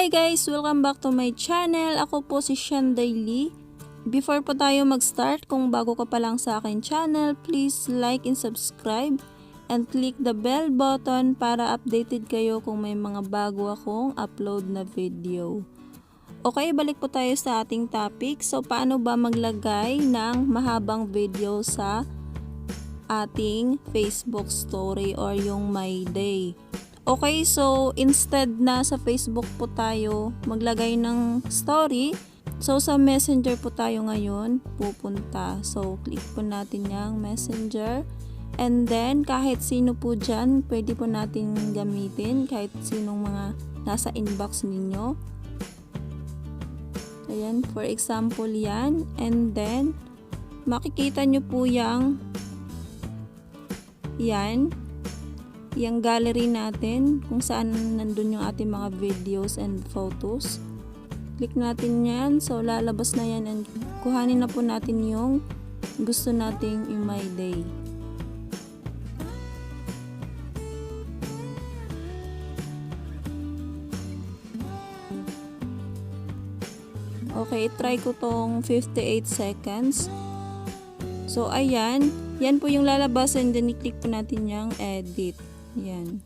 Hi guys! Welcome back to my channel. Ako po si Shanday Lee. Before po tayo mag-start, kung bago ka pa lang sa akin channel, please like and subscribe and click the bell button para updated kayo kung may mga bago akong upload na video. Okay, balik po tayo sa ating topic. So, paano ba maglagay ng mahabang video sa ating Facebook story or yung My Day? Okay, so instead na sa Facebook po tayo maglagay ng story, so sa Messenger po tayo ngayon pupunta. So click po natin yung Messenger, and then kahit sino po dyan pwede po natin gamitin, kahit sinong mga nasa inbox ninyo. Ayan, for example yan, and then makikita nyo po yung yung gallery natin kung saan nandun yung ating mga videos and photos. Click natin yan, so lalabas na yan, and kuhanin na po natin yung gusto nating in My Day. Okay, try ko tong 58 seconds. So ayan, yan po yung lalabas, and then i-click po natin yung edit. Yan.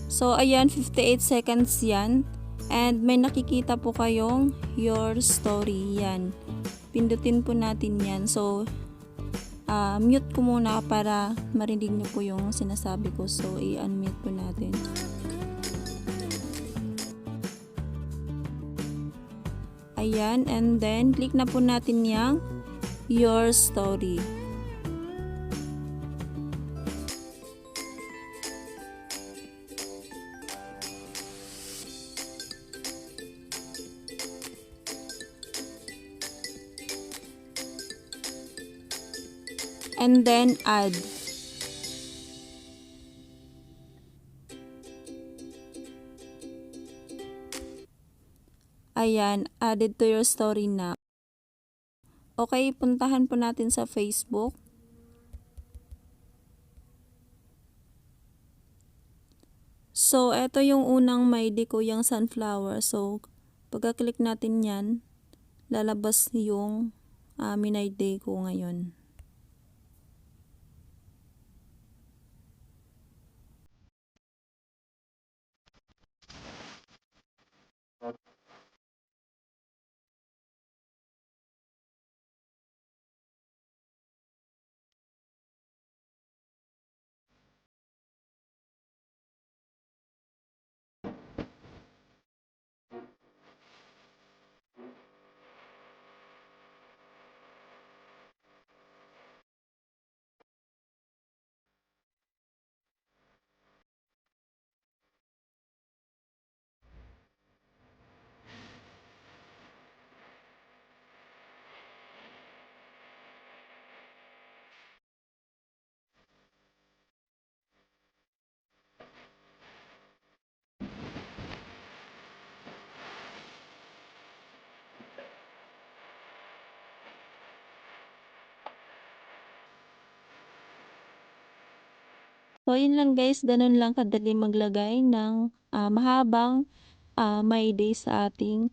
So, ayan, 58 seconds yan. And may nakikita po kayong your story. Yan. Pindutin po natin yan. So, mute ko muna para marinig nyo po yung sinasabi ko. So, i-unmute po natin. Ayan, and then click na po natin yung your story. And then add. Ayan, added to your story na. Okay, puntahan po natin sa Facebook. So, ito yung unang My Day ko, yung sunflower. So, pagka-click natin yan, lalabas yung My Day ko ngayon. So, yun lang guys, ganun lang kadali maglagay ng mahabang My Day sa ating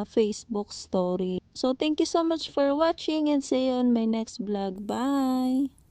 Facebook story. So, thank you so much for watching, and see you on my next vlog. Bye!